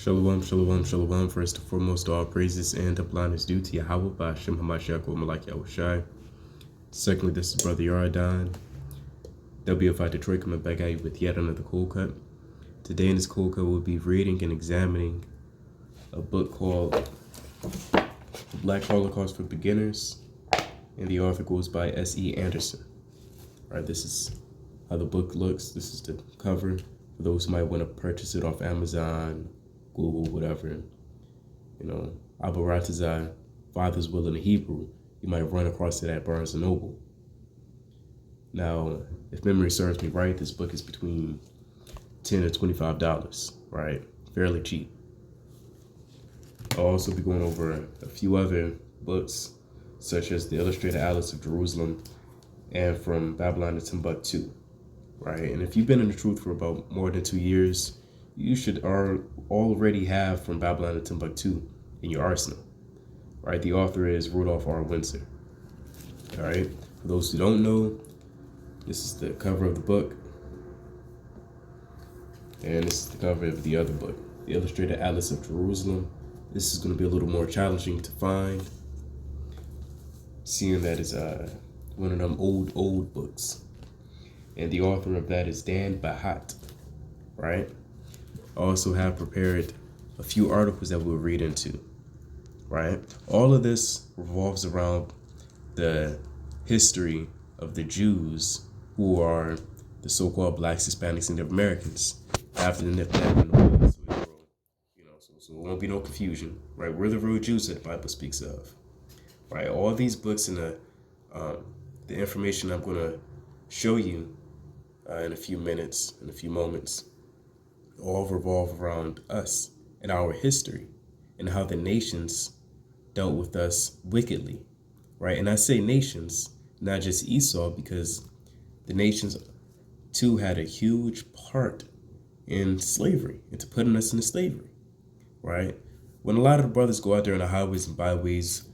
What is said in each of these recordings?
Shalom, shalom, shalom. First and foremost, all praises and upon is due to Yahweh by Hashem HaMashiach Malak Yahushai. Secondly, this is Brother Yardan, WFI Detroit, coming back at you with yet another cold cut. Today in this cold cut, we'll be reading and examining a book called The Black Holocaust for Beginners, and the author goes by S.E. Anderson. All right, this is how the book looks. This is the cover for those who might want to purchase it off Amazon, Google, whatever. You know, Abaratazai, Father's Will in the Hebrew, you might run across it at Barnes & Noble. Now, if memory serves me right, this book is between $10 to $25, right? Fairly cheap. I'll also be going over a few other books, such as The Illustrated Atlas of Jerusalem and From Babylon to Timbuktu, right? And if you've been in the truth for about more than 2 years, you should already have From Babylon to Timbuktu in your arsenal, right? The author is Rudolph R. Windsor, all right? For those who don't know, this is the cover of the book, and this is the cover of the other book, The Illustrated Atlas of Jerusalem. This is going to be a little more challenging to find, seeing that it's one of them old books, and the author of that is Dan Bahat, right? I also have prepared a few articles that we'll read into, right? All of this revolves around the history of the Jews, who are the so-called Blacks, Hispanics, and Native Americans after the Native so it won't be no confusion, right? We're the real Jews that the Bible speaks of, right? All these books and the information I'm going to show you in a few moments, all revolve around us and our history and how the nations dealt with us wickedly, right? And I say nations, not just Esau, because the nations too had a huge part in slavery, into putting us into slavery, right? When a lot of the brothers go out there on the highways and byways,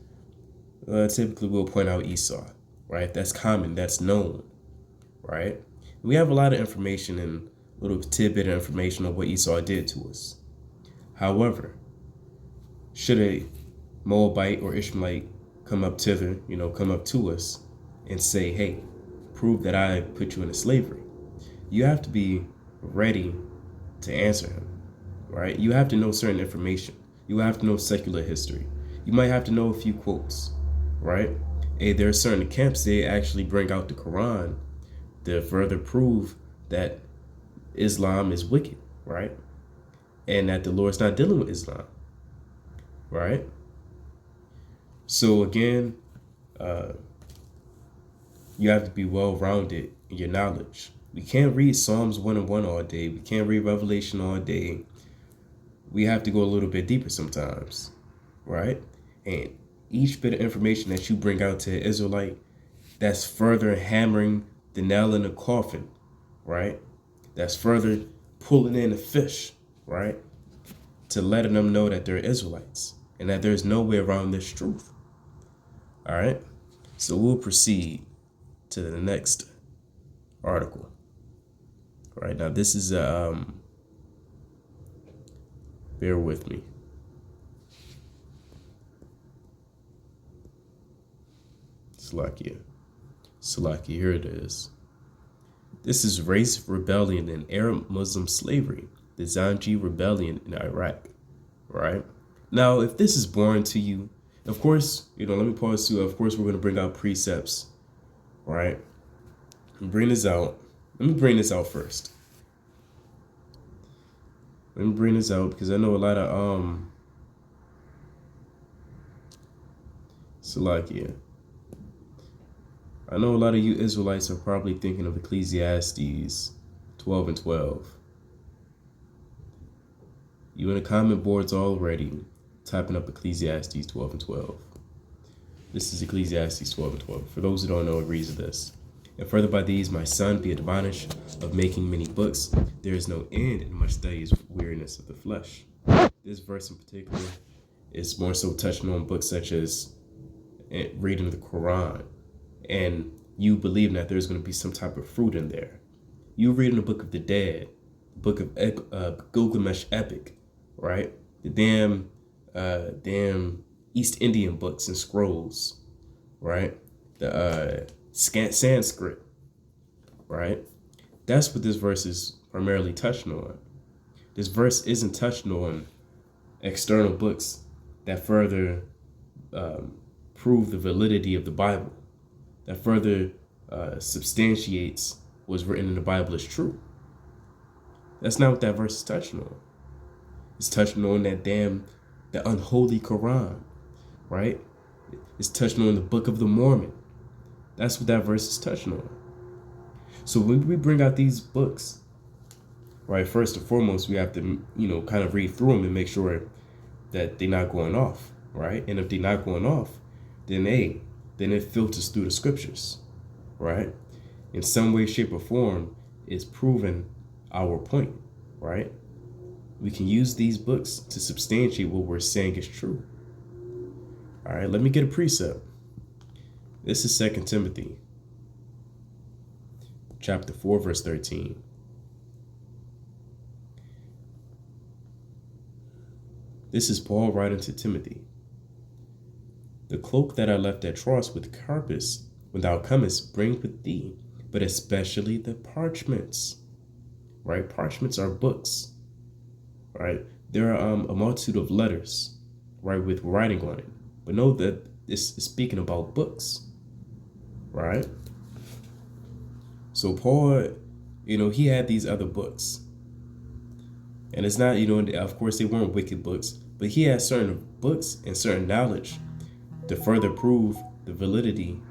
typically we'll point out Esau, right? That's common, that's known, right? We have a lot of information and little tidbit of information on what Esau did to us. However, should a Moabite or Ishmaelite come up to us and say, hey, prove that I put you into slavery, you have to be ready to answer him, right? You have to know certain information. You have to know secular history. You might have to know a few quotes, right? Hey, there are certain camps, they actually bring out the Quran to further prove that Islam is wicked, right? And that the Lord's not dealing with Islam, right? So again, you have to be well-rounded in your knowledge. We can't read Psalms 1 and 1 all day. We can't read Revelation all day. We have to go a little bit deeper sometimes, right? And each bit of information that you bring out to an Israelite, that's further hammering the nail in the coffin, right? That's further pulling in the fish, right? To letting them know that they're Israelites and that there's no way around this truth. All right. So we'll proceed to the next article. All right. Now this is bear with me. Salakia, here it is. This is Race Rebellion and Arab Muslim Slavery, the Zanji Rebellion in Iraq, right? Now, if this is boring to you, of course, let me pause too. Of course, we're going to bring out precepts, right? Let me bring this out first. Let me bring this out because I know a lot of, Salakia. I know a lot of you Israelites are probably thinking of Ecclesiastes 12 and 12. You in the comment boards already typing up Ecclesiastes 12 and 12. This is Ecclesiastes 12 and 12. For those who don't know, it reads this. And further by these, my son, be admonished of making many books. There is no end in much studies, weariness of the flesh. This verse in particular is more so touching on books such as reading the Quran, and you believe that there's going to be some type of fruit in there. You reading the Book of the Dead, the Book of Gilgamesh Epic, right? the damn East Indian books and scrolls, right? The Sanskrit, right? That's what this verse is primarily touching on. This verse isn't touching on external books that further prove the validity of the Bible, that further substantiates what's written in the Bible is true. That's not what that verse is touching on. It's touching on the unholy Quran, right? It's touching on the Book of the Mormon. That's what that verse is touching on. So when we bring out these books, right, first and foremost, we have to, kind of read through them and make sure that they're not going off, right? And if they're not going off, then it filters through the scriptures, right? In some way, shape, or form, it's proven our point, right? We can use these books to substantiate what we're saying is true. All right, let me get a precept. This is 2 Timothy chapter 4, verse 13. This is Paul writing to Timothy. The cloak that I left at Troas with Carpus, when thou comest, bring with thee, but especially the parchments. Right? Parchments are books. Right? There are a multitude of letters, right, with writing on it. But know that this is speaking about books. Right? So Paul, he had these other books. And it's not, of course they weren't wicked books, but he had certain books and certain knowledge to further prove the validity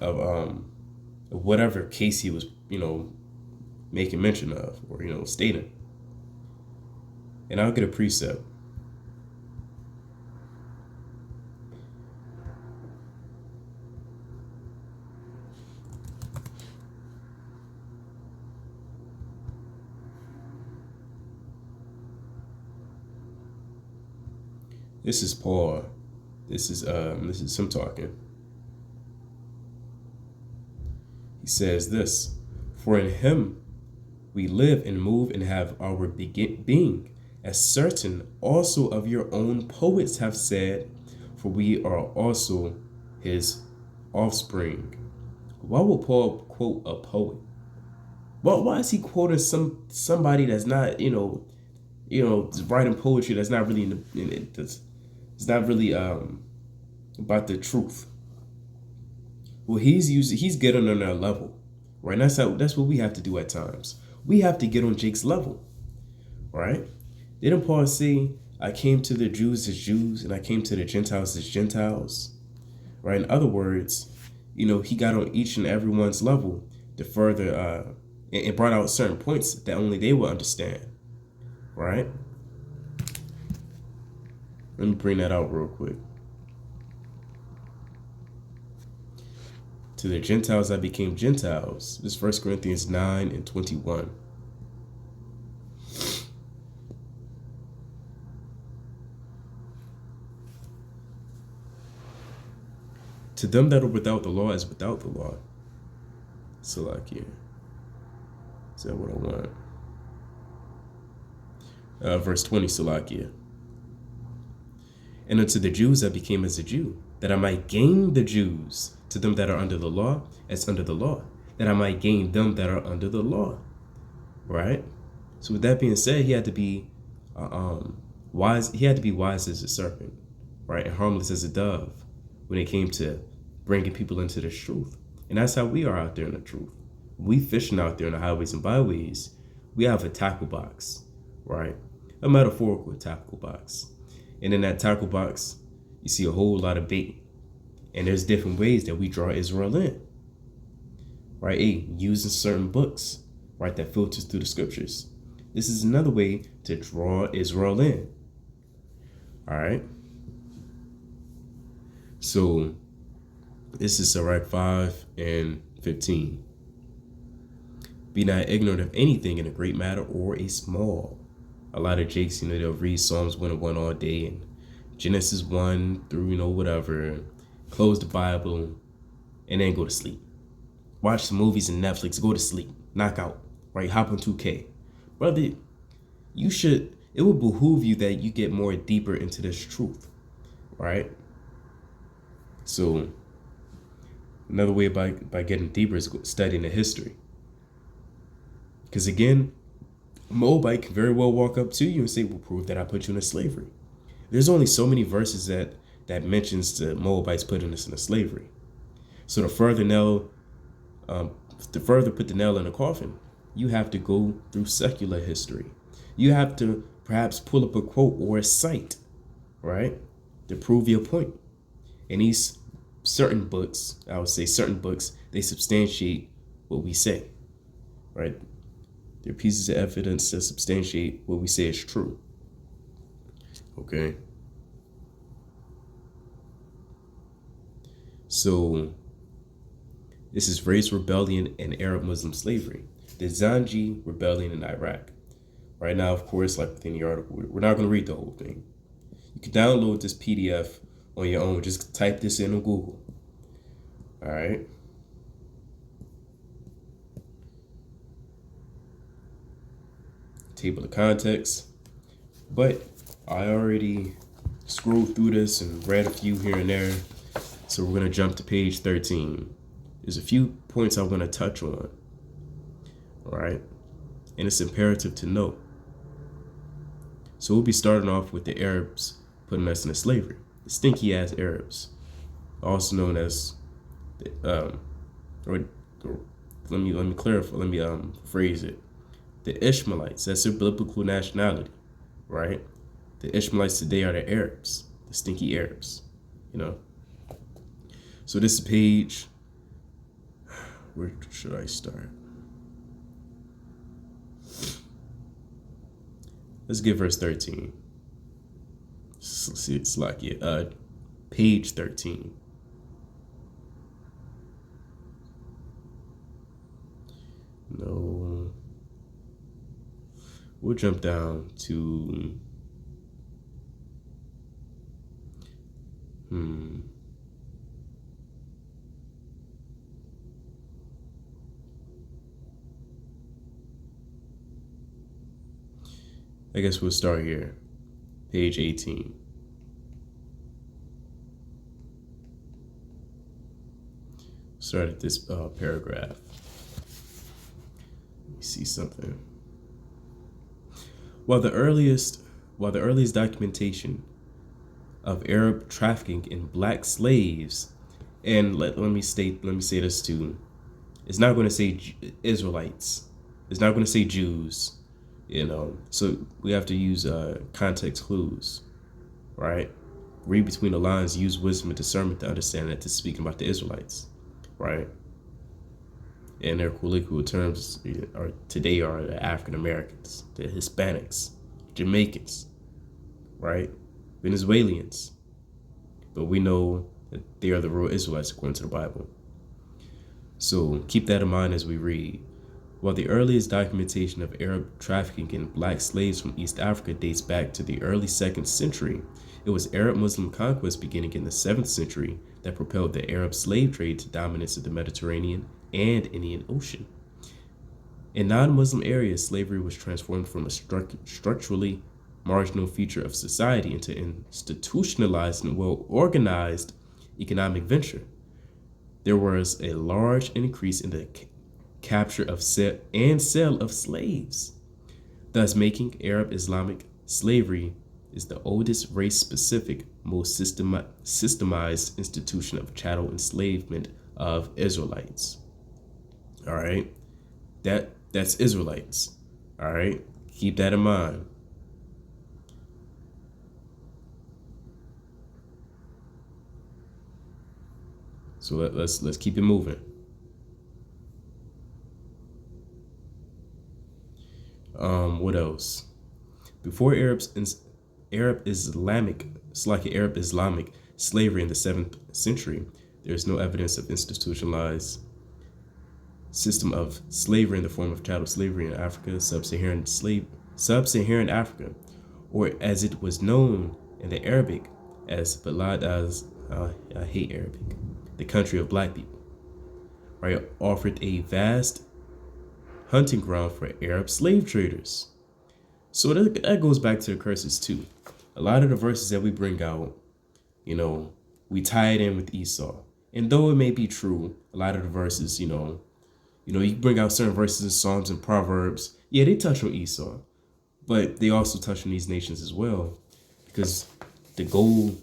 of whatever case he was, making mention of or, stating. And I'll get a precept. This is Paul. This is him talking. He says this: for in him we live and move and have our being, as certain also of your own poets have said, for we are also his offspring. Why would Paul quote a poet? Well, why is he quoting somebody that's not, writing poetry that's not really it's not really about the truth? Well, he's getting on their level, right? That's what we have to do at times. We have to get on Jake's level, right? Didn't Paul say, I came to the Jews as Jews and I came to the Gentiles as Gentiles, right? In other words, he got on each and everyone's level to further, and brought out certain points that only they will understand, right? Let me bring that out real quick. To the Gentiles I became Gentiles. This is 1 Corinthians 9 and 21. To them that are without the law is without the law. Salakia. Is that what I want? Verse 20, Salakia. And unto the Jews I became as a Jew, that I might gain the Jews. To them that are under the law, as under the law, that I might gain them that are under the law. Right? So with that being said, he had to be wise. He had to be wise as a serpent, right, and harmless as a dove when it came to bringing people into the truth. And that's how we are out there in the truth. We fishing out there in the highways and byways. We have a tackle box, right? A metaphorical tackle box. And in that tackle box, you see a whole lot of bait. And there's different ways that we draw Israel in, right? Using certain books, right, that filters through the scriptures. This is another way to draw Israel in, all right? So this is Sirach 5 and 15. Be not ignorant of anything in a great matter or a small. A lot of Jakes, they'll read Psalms 1 and 1 all day and Genesis 1 through, whatever. Close the Bible, and then go to sleep. Watch some movies and Netflix, go to sleep, knock out, right? Hop on 2K. Brother, you should, it would behoove you that you get more deeper into this truth, right? So another way by getting deeper is studying the history. Because again, a Moabite can very well walk up to you and say, well, prove that I put you into slavery. There's only so many verses that mentions the Moabites putting us into slavery. So to further put the nail in the coffin, you have to go through secular history. You have to perhaps pull up a quote or a site, right, to prove your point. And these certain books, I would say certain books, they substantiate what we say, right? They're pieces of evidence that substantiate what we say is true. Okay. So this is race rebellion and Arab Muslim slavery. The Zanji rebellion in Iraq. Right now, of course, like within the article, we're not going to read the whole thing. You can download this PDF on your own. Just type this in on Google. All right. Table of contents. But I already scrolled through this and read a few here and there. So we're going to jump to page 13. There's a few points I want to touch on. All right. And it's imperative to know. So we'll be starting off with the Arabs putting us into slavery. The stinky ass Arabs, also known as, let me clarify. Let me phrase it. The Ishmaelites. That's their biblical nationality, right? The Ishmaelites today are the Arabs, the stinky Arabs. You know. So this is page. Where should I start? Let's get verse 13. Let's see, it's like page 13. No. We'll jump down to I guess we'll start here. Page 18. Start at this paragraph. Let me see something. While the earliest documentation of Arab trafficking in black slaves, and let me say this too, it's not going to say Israelites. It's not going to say Jews. You know, so we have to use context clues, right? Read between the lines, use wisdom and discernment to understand that it's speaking about the Israelites, right? And their colloquial terms today are the African Americans, the Hispanics, Jamaicans, right? Venezuelans. But we know that they are the real Israelites according to the Bible. So keep that in mind as we read. While the earliest documentation of Arab trafficking in black slaves from East Africa dates back to the early 2nd century, it was Arab Muslim conquest beginning in the 7th century that propelled the Arab slave trade to dominance of the Mediterranean and Indian Ocean. In non-Muslim areas, slavery was transformed from a structurally marginal feature of society into institutionalized and well-organized economic venture. There was a large increase in the capture of sale of slaves, thus making Arab Islamic slavery is the oldest race-specific, most systemized institution of chattel enslavement of Israelites. All right, that's Israelites. All right, keep that in mind. So let's keep it moving. What else? Before Arab Islamic slavery in the 7th century, there is no evidence of institutionalized system of slavery in the form of chattel slavery in Africa, sub-Saharan Africa, or as it was known in the Arabic as Balad I hate Arabic, the country of black people, right? Offered a vast hunting ground for Arab slave traders. So that goes back to the curses too. A lot of the verses that we bring out, we tie it in with Esau. And though it may be true, a lot of the verses, you bring out certain verses in Psalms and Proverbs. Yeah, they touch on Esau, but they also touch on these nations as well, because the goal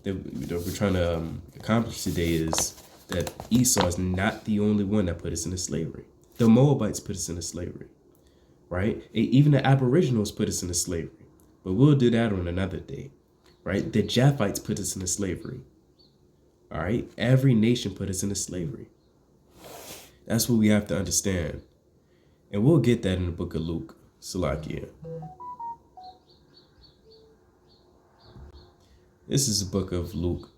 that we're trying to accomplish today is that Esau is not the only one that put us into slavery. The Moabites put us into slavery, right? Even the Aboriginals put us into slavery, but we'll do that on another day, right? The Japhites put us into slavery, all right? Every nation put us into slavery. That's what we have to understand. And we'll get that in the book of Luke, Salakia. This is the book of Luke,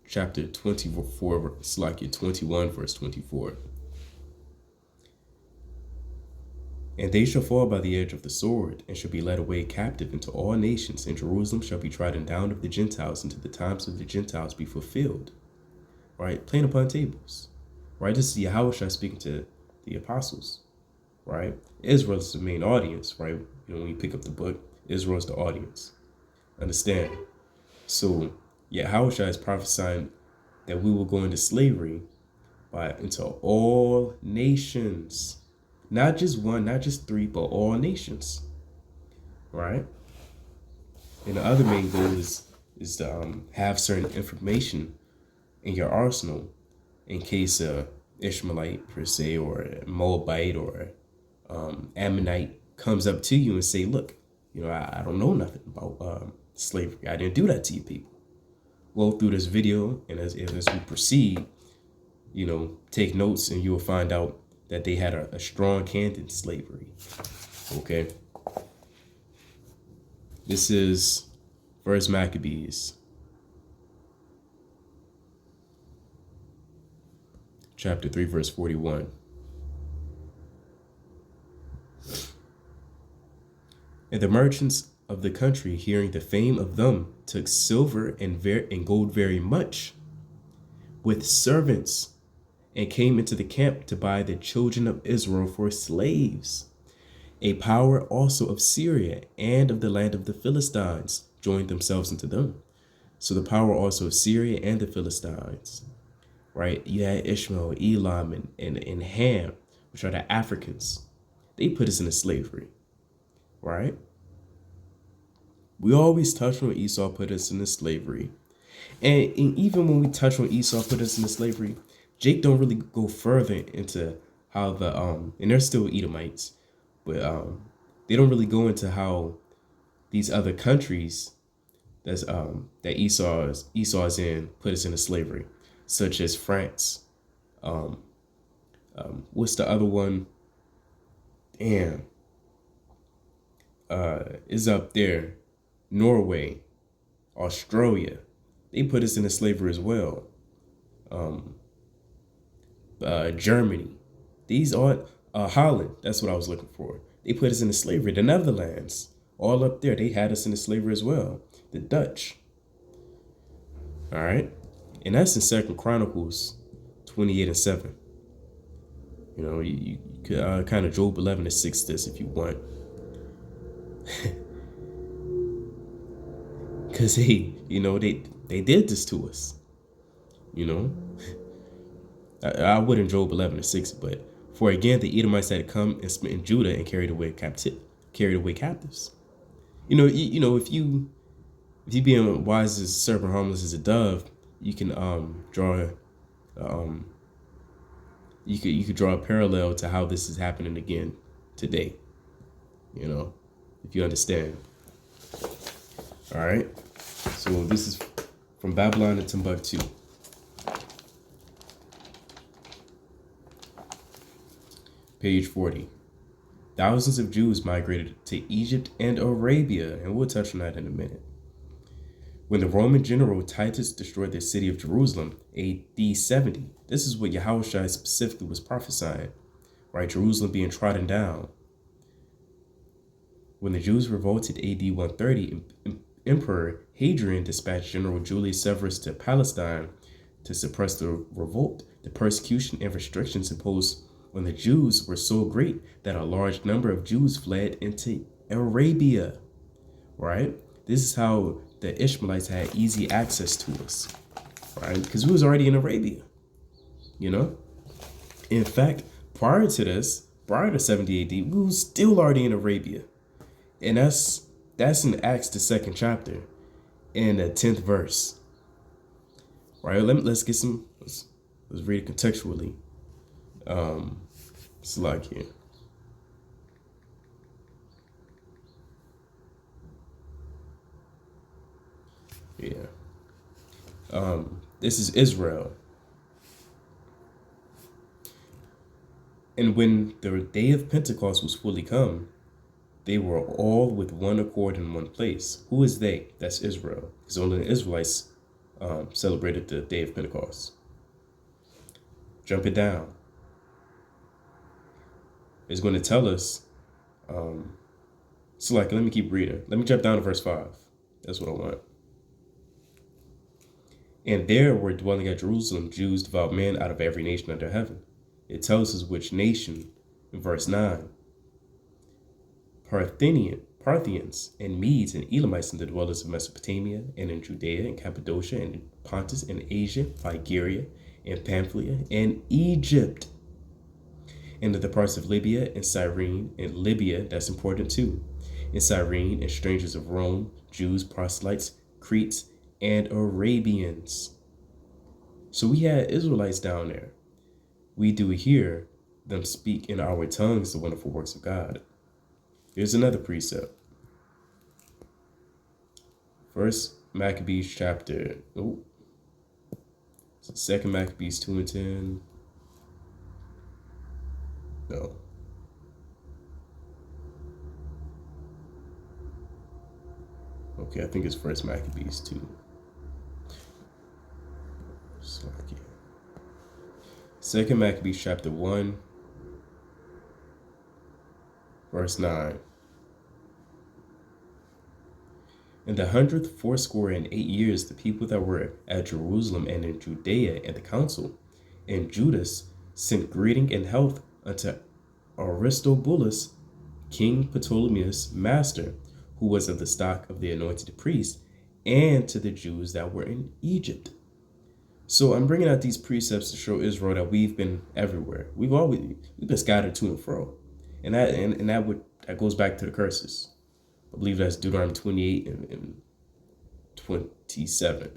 chapter 24, Salakia 21, verse 24. And they shall fall by the edge of the sword, and shall be led away captive into all nations, and Jerusalem shall be trodden down of the Gentiles until the times of the Gentiles be fulfilled. Right? Plain upon tables. Right? This is Yahushua speaking to the apostles. Right? Israel is the main audience, right? When you pick up the book, Israel is the audience. Understand? So, Yahushua is prophesying that we will go into slavery into all nations. Not just one, not just three, but all nations. Right? And the other main goal is to have certain information in your arsenal in case Ishmaelite per se, or a Moabite or Ammonite comes up to you and say, look, I don't know nothing about slavery. I didn't do that to you people. Well, through this video and as we proceed, take notes, and you will find out that they had a strong hand in slavery. Okay. This is 1 Maccabees, chapter 3, verse 41. And the merchants of the country, hearing the fame of them, took silver and gold very much, with servants, and came into the camp to buy the children of Israel for slaves. A power also of Syria and of the land of the Philistines joined themselves into them. So the power also of Syria and the Philistines, right? You had Ishmael, Elam, and Ham, which are the Africans. They put us into slavery, right? We always touch on Esau put us into slavery. And even when we touch on Esau put us into slavery, Jake don't really go further into how and they're still Edomites, but they don't really go into how these other countries that Esau's in put us into slavery, such as France. What's the other one? Damn. Is up there. Norway, Australia. They put us into slavery as well. Germany. These are Holland. That's what I was looking for. They put us into slavery. The Netherlands, all up there, they had us into slavery as well. The Dutch. All right, and that's in 2 Chronicles 28 and 7. You could kind of Job 11 and 6 this if you want. Because they did this to us. I wouldn't Job 11 and 6, but for again the Edomites had come and smitten Judah and carried away captives. If you being wise as a serpent, harmless as a dove, you can draw you could draw a parallel to how this is happening again today. If you understand. All right. So this is from Babylon to Timbuktu. Page 40. Thousands of Jews migrated to Egypt and Arabia, and we'll touch on that in a minute. When the Roman general Titus destroyed the city of Jerusalem, AD 70, this is what Yahushua specifically was prophesying, right? Jerusalem being trodden down. When the Jews revolted AD 130, Emperor Hadrian dispatched General Julius Severus to Palestine to suppress the revolt. The persecution and restrictions imposed on the Jews were so great that a large number of Jews fled into Arabia, right? This is how the Ishmaelites had easy access to us, right? Because we was already in Arabia, you know? In fact, prior to this, prior to 70 AD, we was still already in Arabia. And that's in Acts, the 2nd chapter, in the 10th verse. Right? Let's get some, let's read it contextually. It's like here. Yeah. This is Israel. And when the day of Pentecost was fully come, they were all with one accord in one place. Who is they? That's Israel. Because only the Israelites celebrated the day of Pentecost. Jump it down. It's going to tell us. So like, let me keep reading. Let me jump down to verse 5. That's what I want. And there were dwelling at Jerusalem Jews, devout men out of every nation under heaven. It tells us which nation in verse 9. Parthians and Medes and Elamites and the dwellers of Mesopotamia and in Judea and Cappadocia and in Pontus and Asia, Phrygia and Pamphylia and Egypt, and the parts of Libya and Cyrene and Libya, that's important too, and Cyrene and strangers of Rome, Jews, proselytes, Cretes, and Arabians. So we had Israelites down there. We do hear them speak in our tongues the wonderful works of God. Here's another precept. First Maccabees chapter, Second Maccabees 2 and 10. No. Okay, I think it's First Maccabees 2. Second Maccabees chapter 1, verse 9. In the 100th 80 years, the people that were at Jerusalem and in Judea and the council, and Judas sent greeting and health unto Aristobulus, King Ptolemaeus' master, who was of the stock of the anointed priests, and to the Jews that were in Egypt. So I'm bringing out these precepts to show Israel that we've been everywhere. We've been scattered to and fro, and that goes back to the curses. I believe that's Deuteronomy 28 and 27.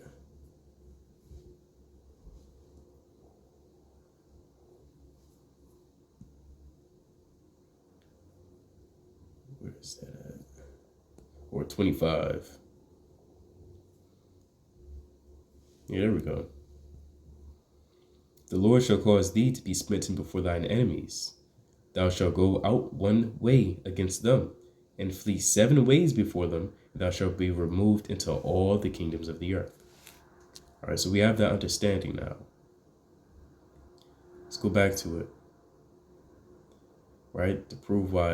Where is that at? Or 25. Yeah, there we go. The Lord shall cause thee to be smitten before thine enemies. Thou shalt go out one way against them, and flee 7 ways before them, and thou shalt be removed into all the kingdoms of the earth. All right, so we have that understanding now. Let's go back to it. Right, to prove why,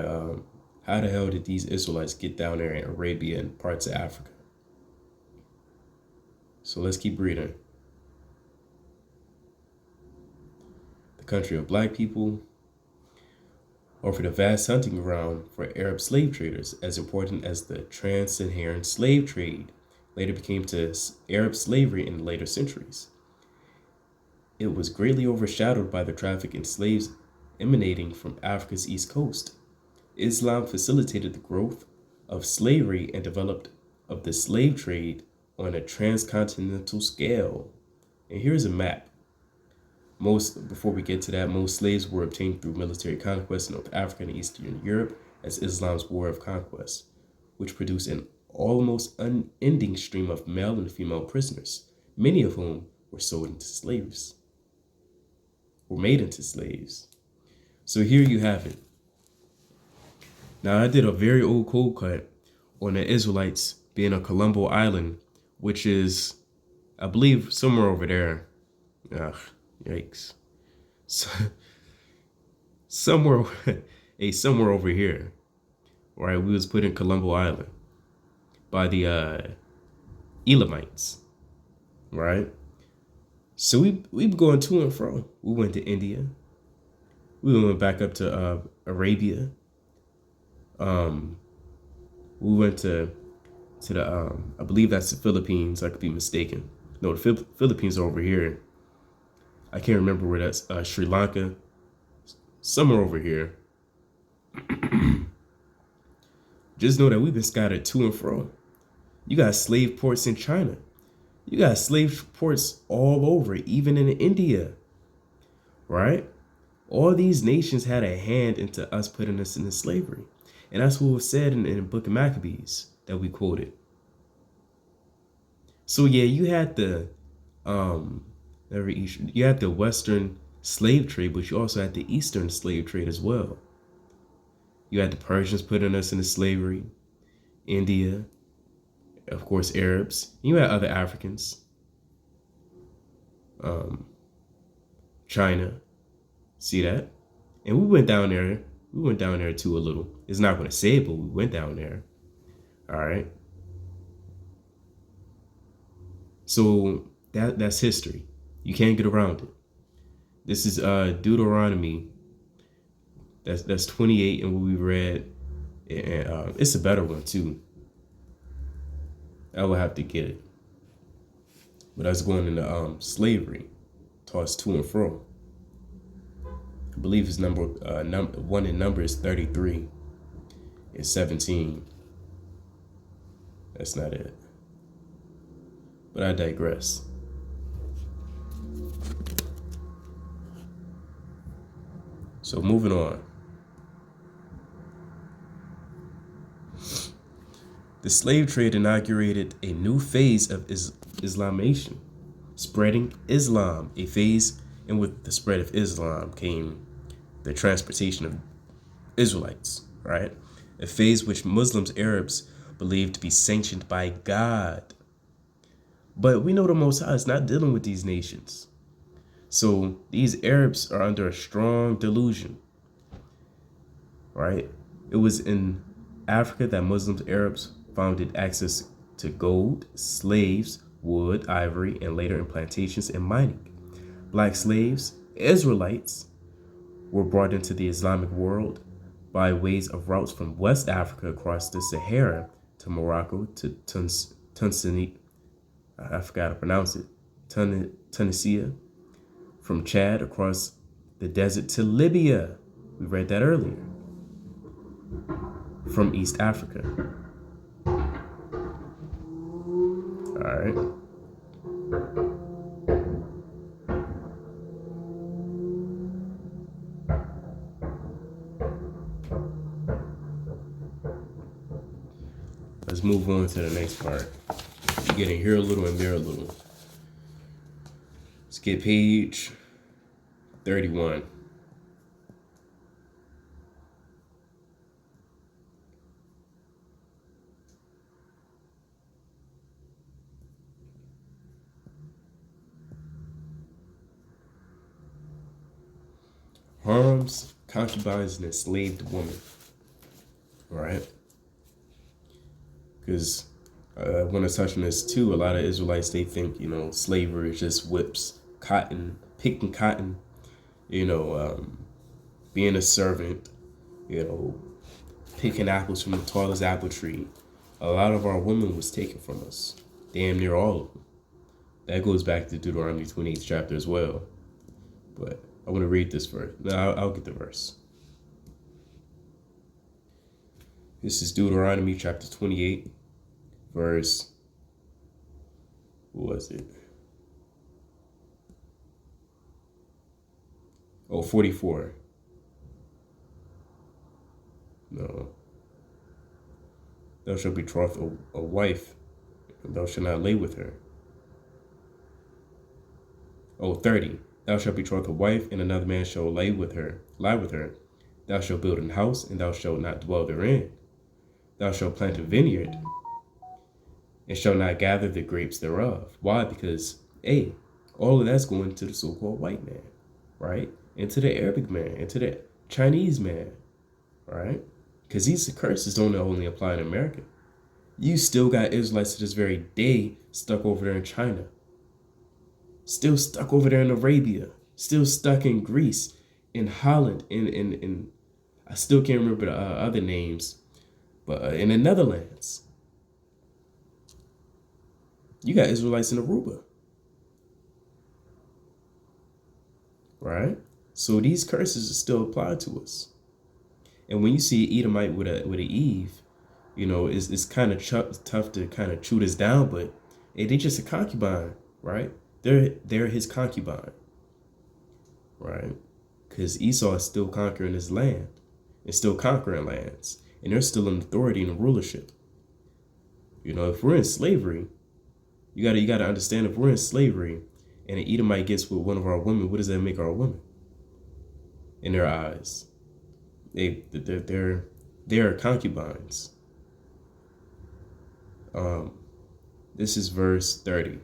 how the hell did these Israelites get down there in Arabia and parts of Africa? So let's keep reading. The country of black people offered a vast hunting ground for Arab slave traders, as important as the trans-Saharan slave trade later became to Arab slavery in later centuries. It was greatly overshadowed by the traffic in slaves emanating from Africa's east coast. Islam facilitated the growth of slavery and developed of the slave trade on a transcontinental scale. And here's a map. Before we get to that, most slaves were obtained through military conquest in North Africa and Eastern Europe as Islam's war of conquest, which produced an almost unending stream of male and female prisoners, many of whom were sold into slaves, were made into slaves. So here you have it. Now, I did a very old cold cut on the Israelites being on Colombo Island, which is, I believe, somewhere over there. Ugh. Yikes. So, somewhere over here, right? We was put in Colombo Island by the Elamites, right? So we been going to and fro. We went to India. We went back up to Arabia. We went to the I believe that's the Philippines. I could be mistaken. No, the Philippines are over here. I can't remember where that's. Sri Lanka, somewhere over here. Just know that we've been scattered to and fro. You got slave ports in China. You got slave ports all over, even in India. Right? All these nations had a hand into us putting us into slavery. And that's what was said in the book of Maccabees that we quoted. So yeah, you had the you had the Western slave trade, but you also had the Eastern slave trade as well. You had the Persians putting us into slavery, India, of course, Arabs. You had other Africans, China. See that? And we went down there. We went down there too a little. It's not going to say it, but we went down there. All right. So that's history. You can't get around it. This is Deuteronomy. That's 28, and what we read, and it's a better one too. I will have to get it. But that's going into slavery, tossed to and fro. I believe his number one in number is 33. It's 17. That's not it. But I digress. So moving on. The slave trade inaugurated a new phase of Islamization, spreading Islam, a phase, and with the spread of Islam came the transportation of Israelites, right? A phase which Muslims, Arabs believed to be sanctioned by God. But we know the Most High is not dealing with these nations. So these Arabs are under a strong delusion, right? It was in Africa that Muslims, Arabs founded access to gold, slaves, wood, ivory, and later in plantations and mining. Black slaves, Israelites, were brought into the Islamic world by ways of routes from West Africa across the Saharan to Morocco to Tunisia. I forgot to pronounce it. Tunisia, from Chad across the desert to Libya. We read that earlier. From East Africa. All right. Let's move on to the next part. You're getting here a little and there a little. Let's get page 31. Harms, concubines, and enslaved women. All right. Because I want to touch on this too. A lot of Israelites, they think, slavery is just whips, cotton, picking cotton, being a servant, picking apples from the tallest apple tree. A lot of our women was taken from us. Damn near all of them. That goes back to Deuteronomy 28th chapter as well. But I want to read this verse. No, I'll get the verse. This is Deuteronomy chapter 28, verse, what was it? 44. No. Thou shalt betroth a wife, and thou shalt not lay with her. 30. Thou shalt betroth a wife, and another man shall lie with her. Thou shalt build an house, and thou shalt not dwell therein. Thou shalt plant a vineyard, and shalt not gather the grapes thereof. Why? Because, all of that's going to the so-called white man, right? And to the Arabic man, and to the Chinese man, right? Because these curses don't only apply in America. You still got Israelites to this very day stuck over there in China. Still stuck over there in Arabia. Still stuck in Greece, in Holland, in I still can't remember the other names. But in the Netherlands, you got Israelites in Aruba, right? So these curses are still applied to us. And when you see Edomite with a Eve, you know, it's kind of tough to kind of chew this down, but hey, they just a concubine, right? They're his concubine, right? Because Esau is still conquering his land and still conquering lands, and they're still in authority and rulership. You know, if we're in slavery, you gotta understand, if we're in slavery and an Edomite gets with one of our women, what does that make our women in their eyes? They're concubines. This is verse 30.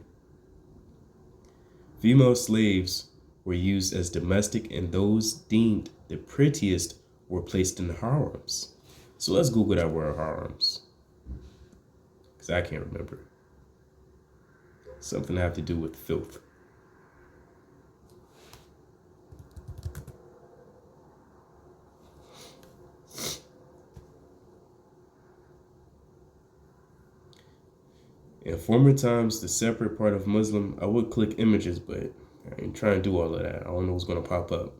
Female slaves were used as domestic, and those deemed the prettiest were placed in harems. So let's Google that word harems, because I can't remember. Something to have to do with filth. In former times, the separate part of Muslim, I would click images, but I ain't trying to do all of that. I don't know what's going to pop up.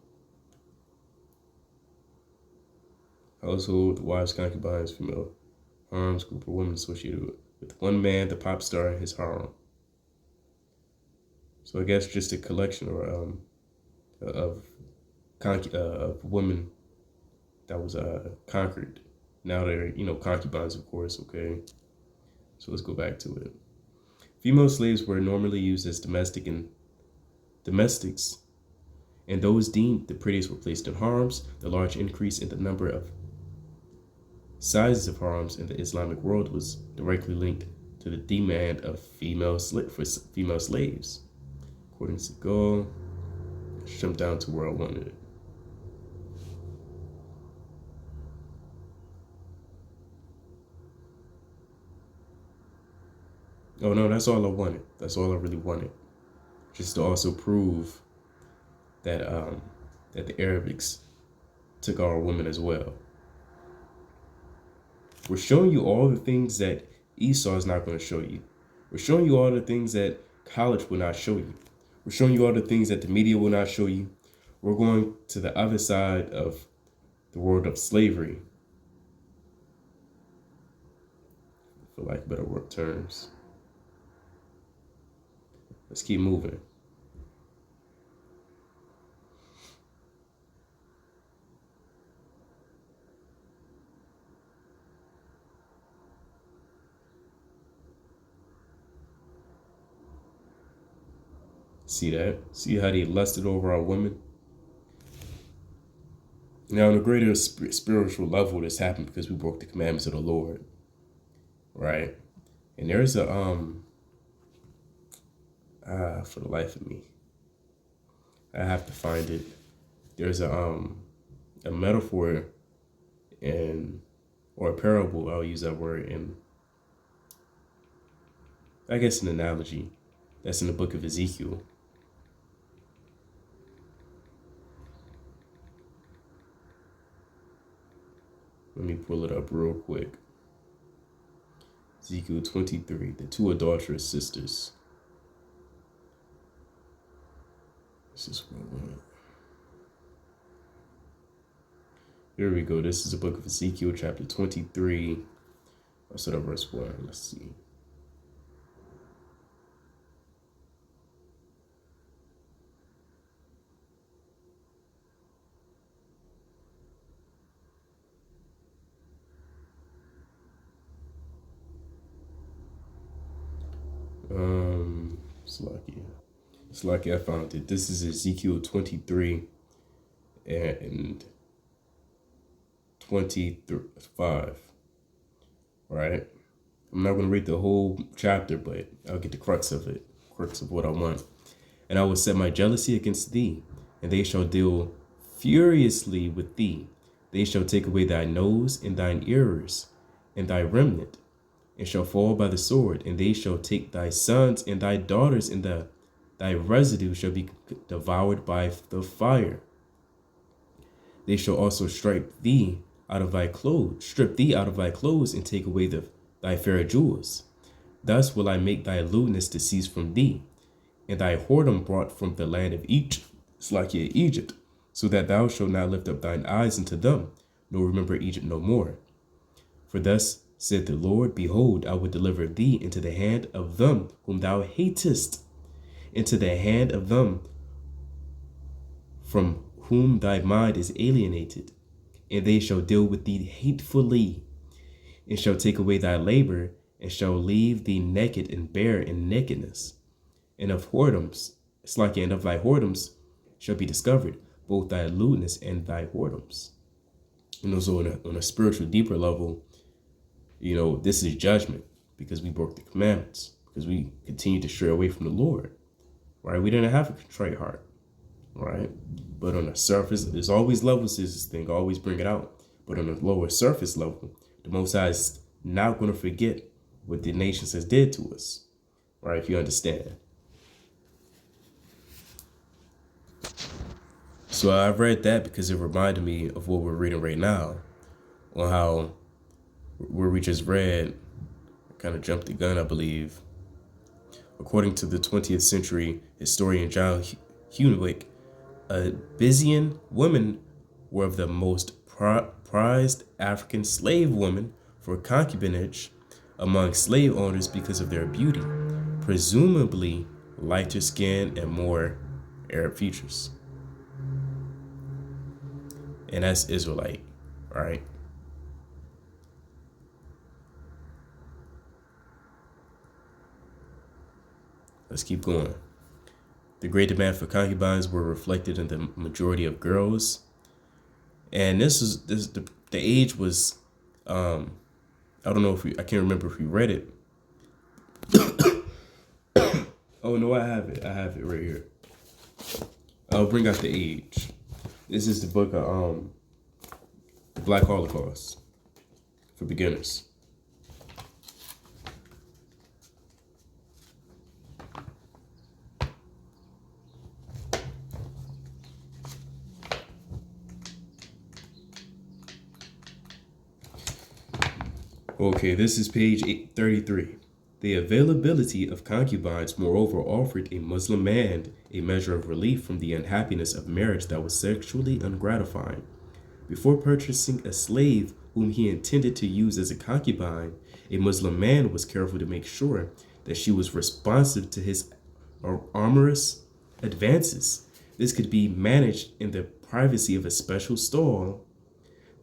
Household, wives, concubines, female harems, group of women associated with one man, the pop star, and his harem. So I guess just a collection of women that was conquered. Now they're, you know, concubines, of course, okay? So let's go back to it. Female slaves were normally used as domestics, and those deemed the prettiest were placed in harems. The large increase in the number of sizes of harems in the Islamic world was directly linked to the demand of female slaves. According to Go, let's jump down to where I wanted it. Oh no, that's all I wanted. That's all I really wanted. Just to also prove that that the Arabics took our women as well. We're showing you all the things that Esau is not going to show you. We're showing you all the things that college will not show you. We're showing you all the things that the media will not show you. We're going to the other side of the world of slavery, for lack of better word terms. Let's keep moving. See that? See how they lusted over our women? Now, on a greater spiritual level, this happened because we broke the commandments of the Lord, right? And there's a for the life of me, I have to find it. There's a metaphor or a parable. I'll use that word in, I guess, an analogy that's in the book of Ezekiel. Let me pull it up real quick. Ezekiel 23, the two adulterous sisters. This is what I want. Here we go. This is the book of Ezekiel, chapter 23. I'll start at verse 1. Let's see. It's lucky I found it. This is Ezekiel 23 and 25. Right? I'm not going to read the whole chapter, but I'll get the crux of it, crux of what I want. And I will set my jealousy against thee, and they shall deal furiously with thee. They shall take away thy nose and thine ears, and thy remnant, and shall fall by the sword, and they shall take thy sons and thy daughters, and thy residue shall be devoured by the fire. They shall also strike thee out of thy clothes, strip thee out of thy clothes, and take away thy fair jewels. Thus will I make thy lewdness to cease from thee, and thy whoredom brought from the land of Egypt, so that thou shalt not lift up thine eyes unto them, nor remember Egypt no more. For thus said the Lord, behold, I will deliver thee into the hand of them whom thou hatest, into the hand of them from whom thy mind is alienated, and they shall deal with thee hatefully, and shall take away thy labor, and shall leave thee naked and bare in nakedness. And of whoredoms, and of thy whoredoms shall be discovered, both thy lewdness and thy whoredoms. So on a spiritual, deeper level, this is judgment because we broke the commandments, because we continue to stray away from the Lord, right? We didn't have a contrite heart, right? But on the surface, there's always levels to this thing, always bring it out. But on the lower surface level, the Most High is not going to forget what the nations has did to us, right? If you understand. So I read that because it reminded me of what we're reading right now, on how where we just read, kind of jumped the gun, I believe. According to the 20th century historian John Huniwick, Abyssinian women were of the most prized African slave women for concubinage among slave owners because of their beauty, presumably lighter skin and more Arab features. And that's Israelite, right? Let's keep going. The great demand for concubines were reflected in the majority of girls. And the age was, I don't know I can't remember if we read it. Oh no, I have it right here. I'll bring out the age. This is the book of the Black Holocaust for beginners. Okay, this is page 833. The availability of concubines, moreover, offered a Muslim man a measure of relief from the unhappiness of marriage that was sexually ungratifying. Before purchasing a slave whom he intended to use as a concubine, a Muslim man was careful to make sure that she was responsive to his amorous advances. This could be managed in the privacy of a special stall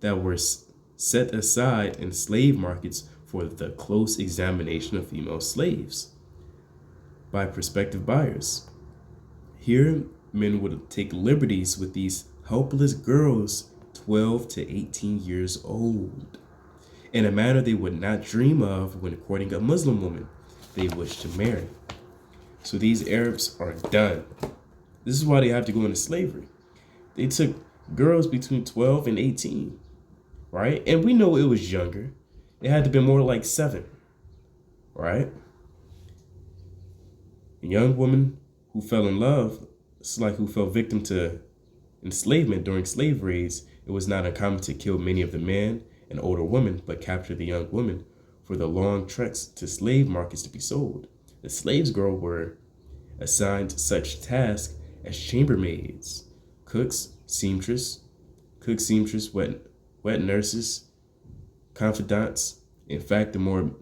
that was set aside in slave markets for the close examination of female slaves by prospective buyers. Here, men would take liberties with these helpless girls 12 to 18 years old in a manner they would not dream of when courting a Muslim woman they wish to marry. So these Arabs are done. This is why they have to go into slavery. They took girls between 12 and 18. Right? And we know it was younger. It had to be more like 7. Right? A young woman who fell in love, who fell victim to enslavement during slave raids, it was not uncommon to kill many of the men and older women, but capture the young women for the long treks to slave markets to be sold. The slaves girl were assigned such tasks as chambermaids, cooks, seamstress, wet nurses, confidants. In fact, the more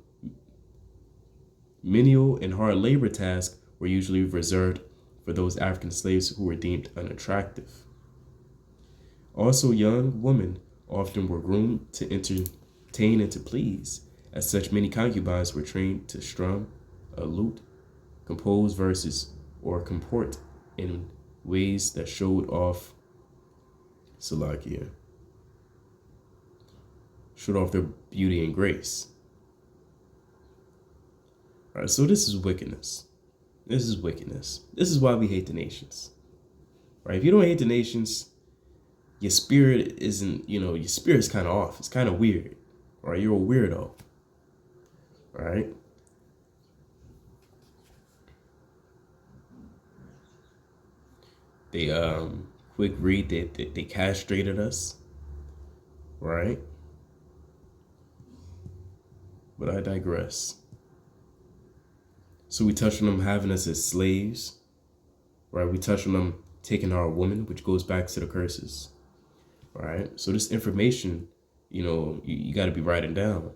menial and hard labor tasks were usually reserved for those African slaves who were deemed unattractive. Also, young women often were groomed to entertain and to please. As such, many concubines were trained to strum a lute, compose verses, or comport in ways that showed off their beauty and grace. All right, so this is wickedness. This is wickedness. This is why we hate the nations. Right? If you don't hate the nations, your spirit isn't, your spirit's kind of off. It's kind of weird. Right? You're a weirdo. Right? They quick read, they castrated us. Right? But I digress. So we touched on them having us as slaves, right? We touched on them taking our woman, which goes back to the curses, right? So this information, you got to be writing down.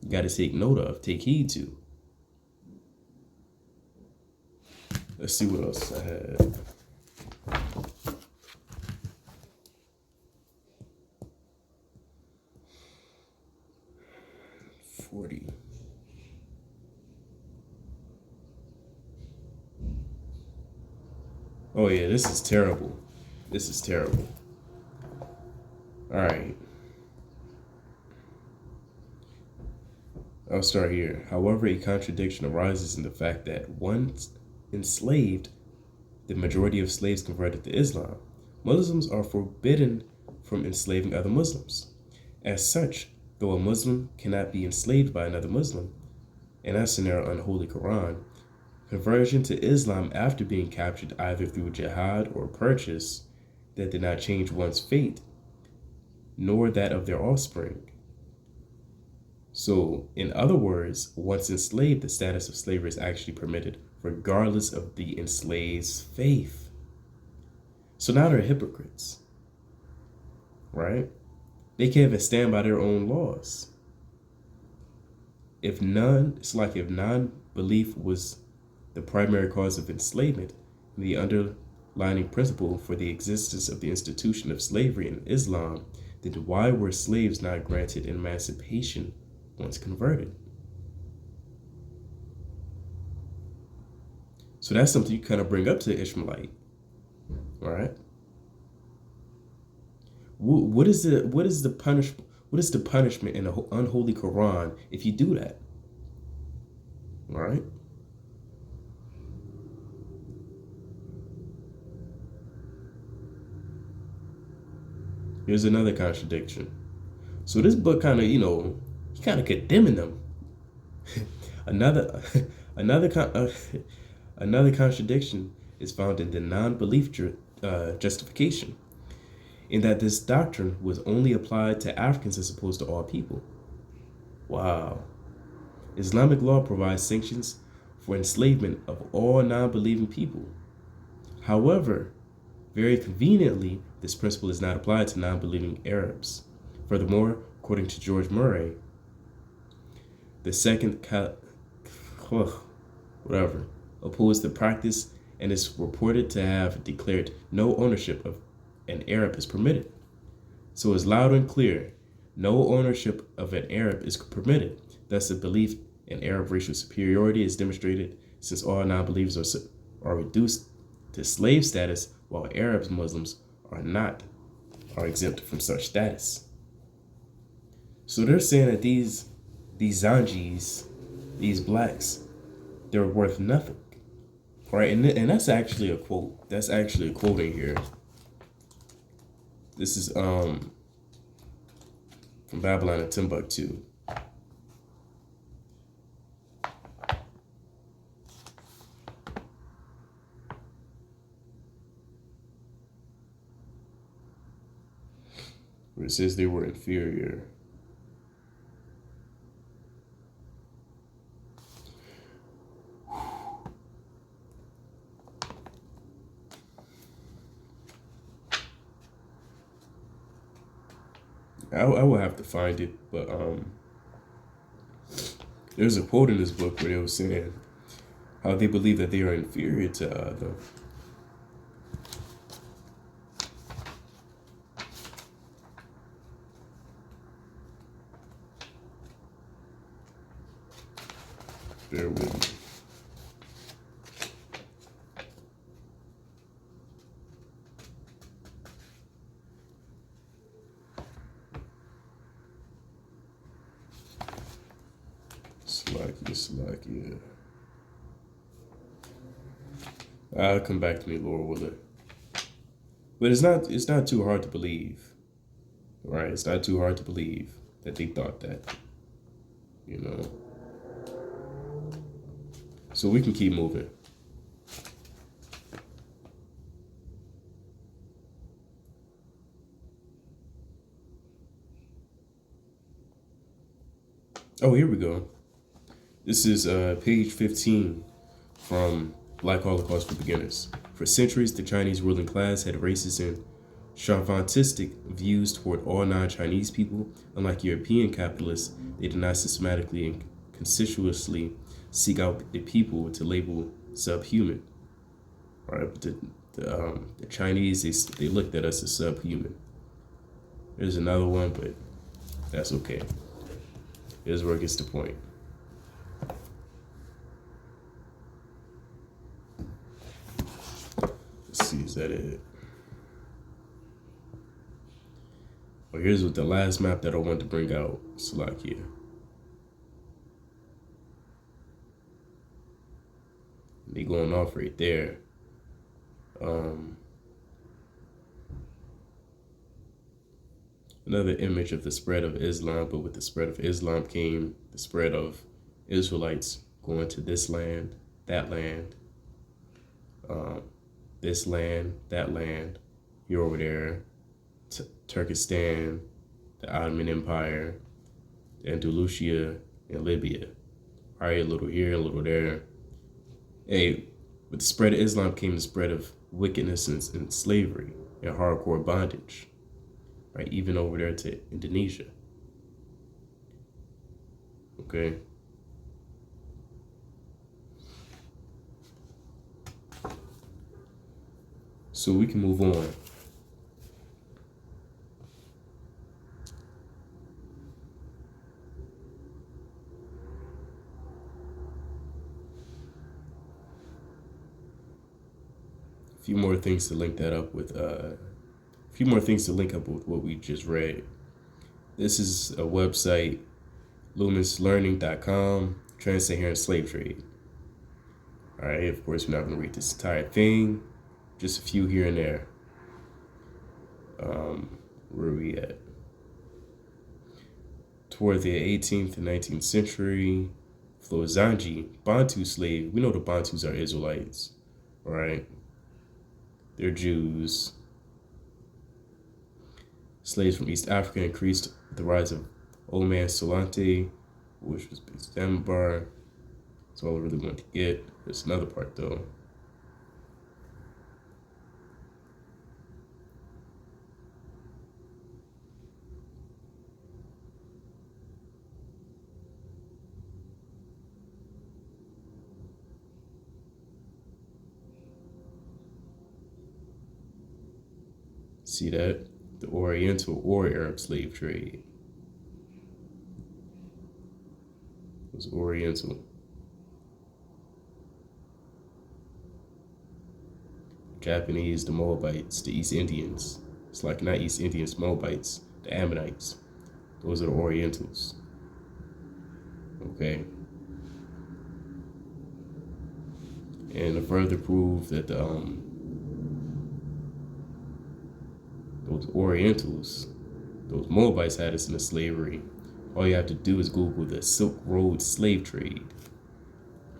You got to take note of, take heed to. Let's see what else I had. Oh yeah, this is terrible. This is terrible. All right. I'll start here. However, a contradiction arises in the fact that once enslaved, the majority of slaves converted to Islam. Muslims are forbidden from enslaving other Muslims. As such, though a Muslim cannot be enslaved by another Muslim, and that's in their unholy Quran, conversion to Islam after being captured either through jihad or purchase that did not change one's fate, nor that of their offspring. So, in other words, once enslaved, the status of slavery is actually permitted, regardless of the enslaved's faith. So now they're hypocrites, right? They can't even stand by their own laws. It's like if non-belief was the primary cause of enslavement, the underlying principle for the existence of the institution of slavery in Islam, then why were slaves not granted emancipation once converted? So that's something you kind of bring up to the Ishmaelite, all right? What is the punishment in the unholy Quran if you do that? All right. Here's another contradiction. So this book kind of, he kind of condemning them. another contradiction is found in the non-belief justification, in that this doctrine was only applied to Africans as opposed to all people. Wow. Islamic law provides sanctions for enslavement of all non-believing people. However, very conveniently, this principle is not applied to non-believing Arabs. Furthermore, according to George Murray, the second opposed the practice and is reported to have declared no ownership of an Arab is permitted. So it's loud and clear, no ownership of an Arab is permitted. Thus, the belief in Arab racial superiority is demonstrated, since all non-believers are reduced to slave status, while Arabs Muslims are exempt from such status. So they're saying that these Zanjis, these blacks, they're worth nothing, right? And that's actually a quote. That's actually a quote in here. This is from Babylon and Timbuktu. Where it says they were inferior. I will have to find it, but there's a quote in this book where they were saying how they believe that they are inferior to them. Bear with me. Slacky. I'll come back to me, Lord will it. But it's not too hard to believe. Right? It's not too hard to believe that they thought that. So we can keep moving. Oh, here we go. This is page 15 from Black Holocaust for Beginners. For centuries, the Chinese ruling class had racist and chauvinistic views toward all non-Chinese people. Unlike European capitalists, they did not systematically and conspicuously seek out the people to label subhuman. All right, but the Chinese, they looked at us as subhuman. There's another one, but that's okay. Here's where it gets to point. Let's see, is that it? Well, here's what the last map that I want to bring out, Slovakia. They going off right there. Another image of the spread of Islam, but with the spread of Islam came the spread of Israelites going to this land, that land, this land, that land. You're over there, Turkestan, the Ottoman Empire, Andalusia, and Libya. All right, a little here, a little there. Hey, with the spread of Islam came the spread of wickedness and slavery and hardcore bondage. Right, even over there to Indonesia. Okay. So we can move on. A few more things to link that up with what we just read. This is a website, lumislearning.com, Trans-Saharan slave trade. All right, of course, we're not going to read this entire thing, just a few here and there. Where are we at? Toward the 18th and 19th century, Flozanji, Bantu slave. We know the Bantus are Israelites, right? They're Jews. Slaves from East Africa increased with the rise of Old Man Solante, which was Zanzibar. That's all I really want to get. There's another part though. See that? The Oriental or Arab slave trade. It was Oriental. Japanese, the Moabites, the East Indians. It's like not East Indians, Moabites, the Ammonites. Those are the Orientals. Okay. And to further prove that those Orientals, those Moabites had us into slavery, all you have to do is Google the Silk Road slave trade.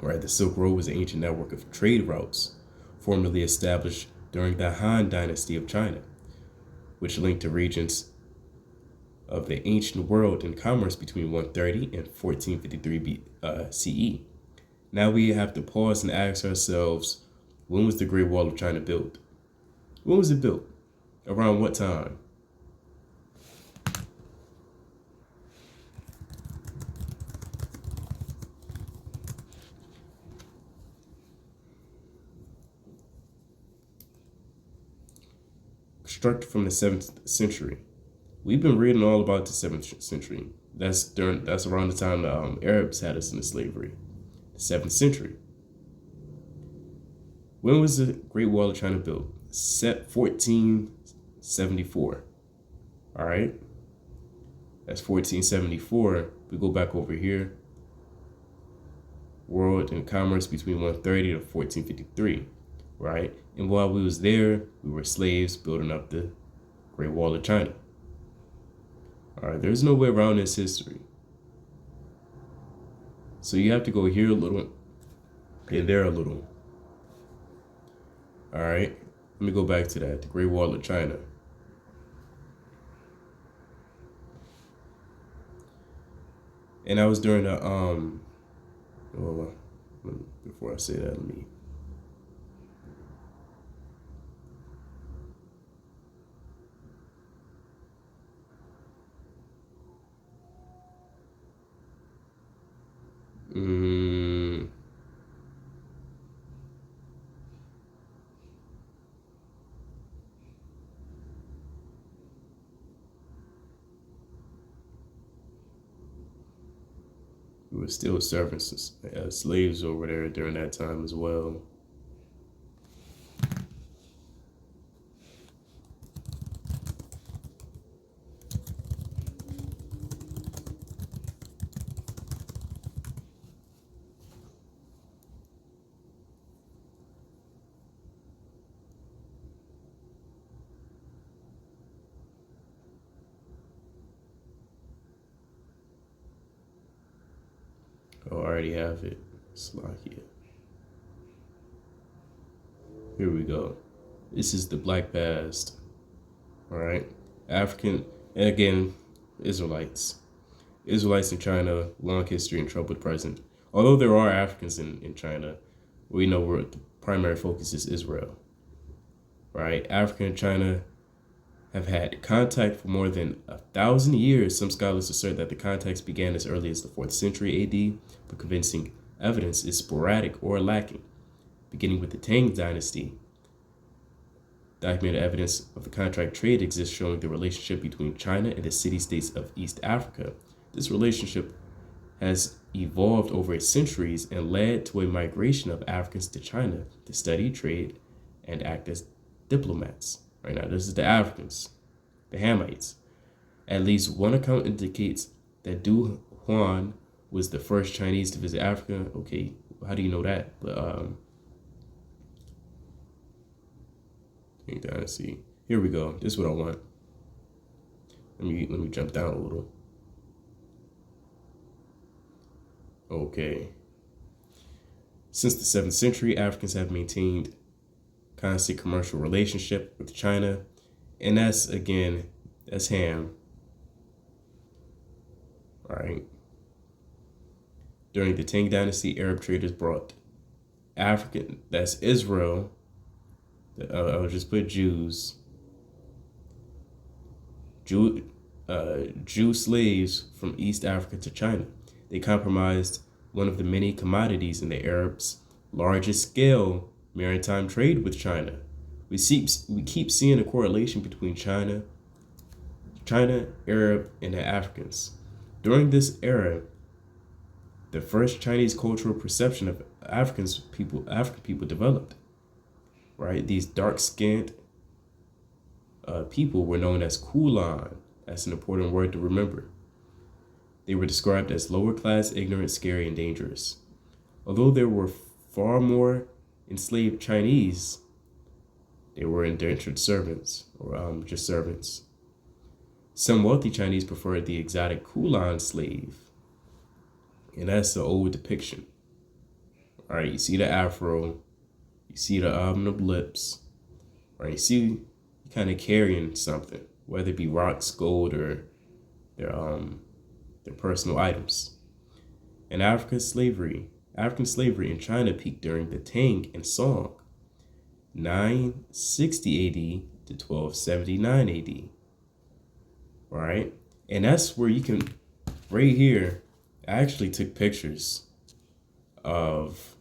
Right, the Silk Road was an ancient network of trade routes formerly established during the Han Dynasty of China, which linked to regions of the ancient world in commerce between 130 and 1453 CE. Now we have to pause and ask ourselves, when was the Great Wall of China built? When was it built? Around what time? Constructed from the 7th century. We've been reading all about the 7th century. That's around the time the Arabs had us into slavery. The 7th century. When was the Great Wall of China built? 1474. All right. That's 1474. We go back over here. World and commerce between 130 to 1453. Right? And while we was there, we were slaves building up the Great Wall of China. All right, there's no way around this history. So you have to go here a little and there a little. All right, let me go back to that, the Great Wall of China. And that was during the well, before I say that, let me. We were still servants, slaves over there during that time as well. Oh, I already have it. Slovakia. Here we go. This is the Black Past. All right. African, and again, Israelites. Israelites in China, long history and troubled present. Although there are Africans in China, we know where the primary focus is Israel. Right? Africa and China have had contact for more than 1,000 years. Some scholars assert that the contacts began as early as the 4th century AD, but convincing evidence is sporadic or lacking. Beginning with the Tang Dynasty, documented evidence of the contract trade exists showing the relationship between China and the city-states of East Africa. This relationship has evolved over centuries and led to a migration of Africans to China to study, trade, and act as diplomats. Right now, this is the Africans, the Hamites. At least one account indicates that Du Huan was the first Chinese to visit Africa. Okay, how do you know that? But Dynasty. Here we go. This is what I want. Let me jump down a little. Okay. Since the 7th century, Africans have maintained constant commercial relationship with China, and that's Ham. All right. During the Tang Dynasty, Arab traders brought African, that's Israel. I'll just put Jews. Jew slaves from East Africa to China. They compromised one of the many commodities in the Arabs' largest scale maritime trade with China. We keep seeing a correlation between China, Arab, and the Africans. During this era, the first Chinese cultural perception of African people developed. Right, these dark-skinned people were known as Kulan. That's an important word to remember. They were described as lower class, ignorant, scary, and dangerous. Although there were far more enslaved Chinese, they were indentured servants, or just servants. Some wealthy Chinese preferred the exotic Kulan slave, and that's the old depiction. All right, you see the afro, you see the lips, right? You see you kind of carrying something, whether it be rocks, gold, or their personal items. And African slavery in China peaked during the Tang and Song, 960 AD to 1279 AD. Right? And that's where you can, right here, I actually took pictures of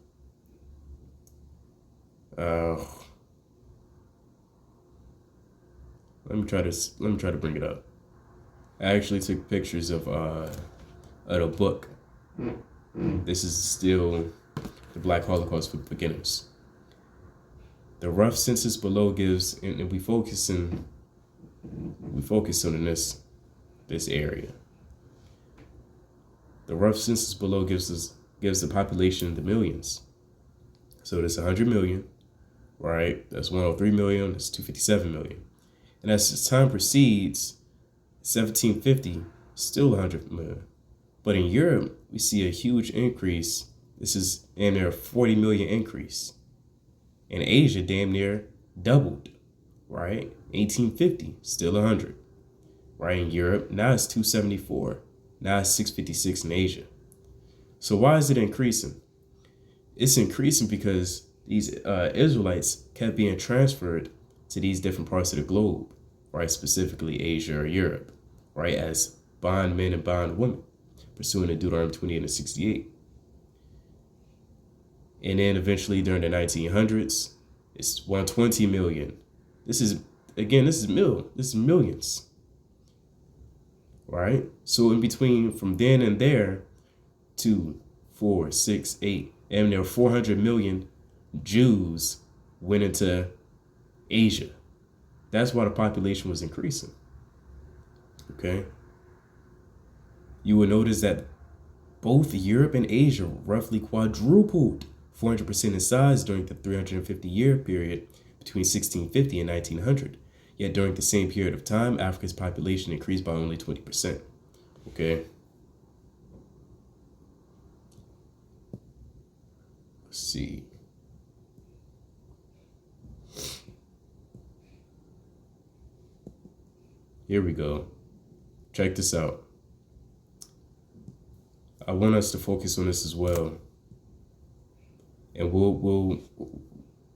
let me try to bring it up. I actually took pictures of a book. This is still the Black Holocaust for Beginners. The rough census below gives, and we focus on this area. The rough census below gives the population in the millions. So there's 100 million, right? That's 103 million. That's 257 million. And as time proceeds, 1750, still 100 million. But in Europe, we see a huge increase. This is damn near a 40 million increase. In Asia, damn near doubled, right? 1850, still 100. Right, in Europe, now it's 274. Now it's 656 in Asia. So why is it increasing? It's increasing because these Israelites kept being transferred to these different parts of the globe, right? Specifically Asia or Europe, right? As bondmen and bondwomen, pursuant to Deuteronomy 28 and 68. And then eventually during the 1900s, it's 120 million. This is millions, right? So in between from then and there, 2, 4, 6, 8, and there were 400 million Jews went into Asia. That's why the population was increasing. Okay. You will notice that both Europe and Asia roughly quadrupled 400% in size during the 350-year period between 1650 and 1900. Yet during the same period of time, Africa's population increased by only 20%. Okay. Let's see. Here we go. Check this out. I want us to focus on this as well. And we're going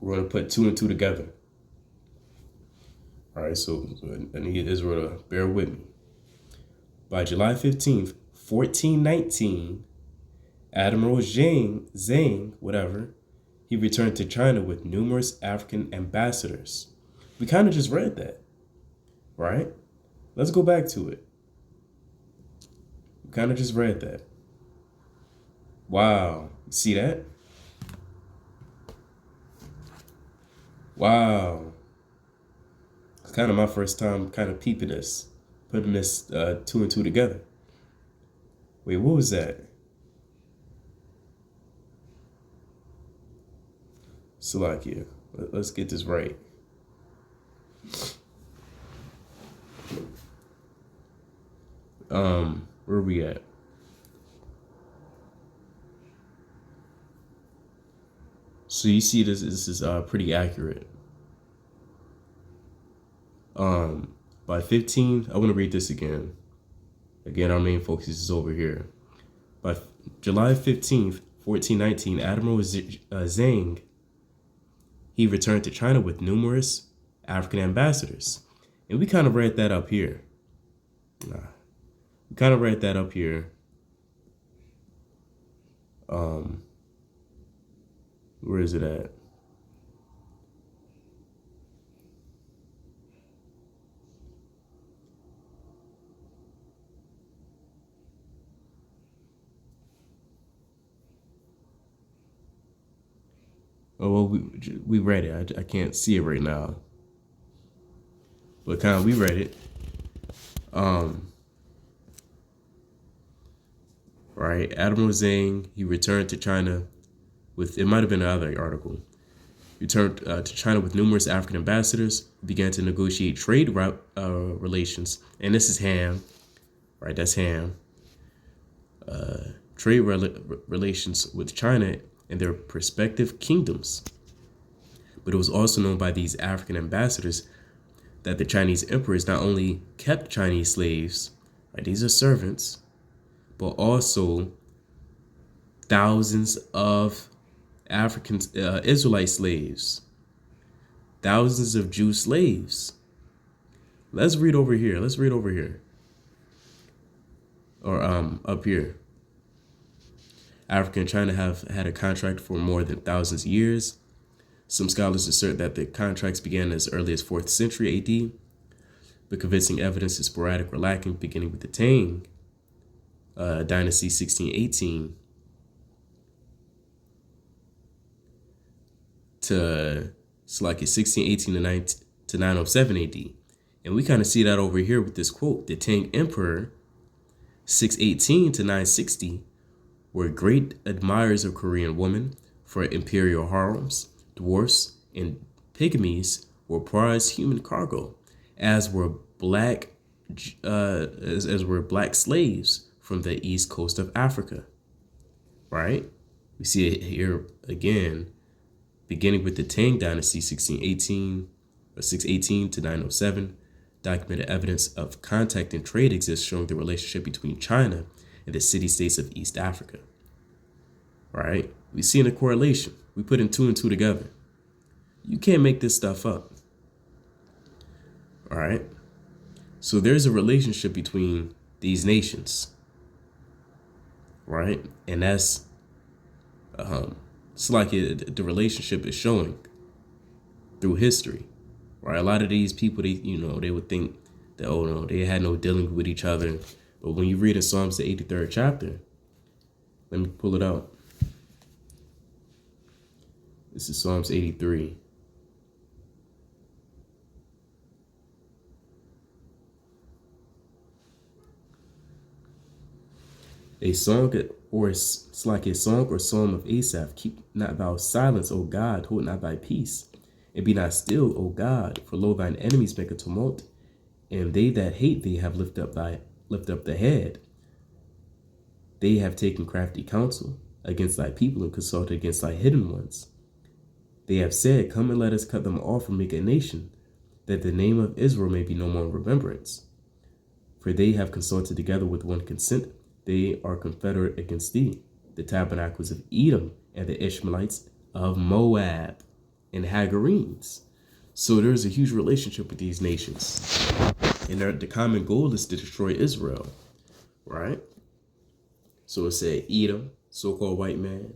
to put 2 and 2 together. All right, so I need Israel to bear with me. By July 15th, 1419, Admiral Zhang, he returned to China with numerous African ambassadors. We kind of just read that, right? Let's go back to it. We kind of just read that. Wow, you see that? Wow. It's kind of my first time kind of peeping this, putting this 2 and 2 together. Wait, what was that? Salakia. Let's get this right. Where are we at? So you see this is pretty accurate. By 15, I want to read this again. Again, our main focus is over here. By July 15th, 1419, Admiral Zhang, he returned to China with numerous African ambassadors. And we kind of read that up here. We kind of read that up here. Where is it at? Oh, well, we read it. I can't see it right now. But kind of, we read it. Right. Admiral Zhang, he returned to China with, it might have been another article, returned to China with numerous African ambassadors, began to negotiate trade relations. And this is Ham, right? That's Ham. Trade relations with China and their respective kingdoms. But it was also known by these African ambassadors that the Chinese emperors not only kept Chinese slaves, right, these are servants, but also thousands of African Israelite slaves, thousands of Jew slaves. Let's read over here. Or up here. Africa and China have had a contract for more than thousands of years. Some scholars assert that the contracts began as early as 4th century AD, but convincing evidence is sporadic or lacking, beginning with the Tang dynasty 1618 to it's like 1618 to 907 AD. And we kind of see that over here with this quote. The Tang Emperor 618 to 960 were great admirers of Korean women, for imperial harems, dwarfs, and pygmies were prized human cargo, as were black slaves from the east coast of Africa. Right? We see it here again, beginning with the Tang dynasty 618 to 907. Documented evidence of contact and trade exists, showing the relationship between China and the city-states of East Africa. Right? We see in a correlation. We put in two and two together. You can't make this stuff up. All right? So there's a relationship between these nations. Right? And that's it's like the relationship is showing through history. Right? A lot of these people, they would think that, oh no, they had no dealing with each other. But when you read in Psalms the 83rd chapter, let me pull it out. This is Psalms 83. A song, or it's like a song or psalm of Asaph. Keep not thou silence, O God, hold not thy peace. And be not still, O God, for lo, thine enemies make a tumult, and they that hate thee have lift up the head. They have taken crafty counsel against thy people and consulted against thy hidden ones. They have said, come and let us cut them off and make a nation, that the name of Israel may be no more in remembrance. For they have consulted together with one consent. They are confederate against thee, the tabernacles of Edom and the Ishmaelites of Moab and Hagarenes. So there's a huge relationship with these nations. And the common goal is to destroy Israel, right? So it said Edom, so-called white man,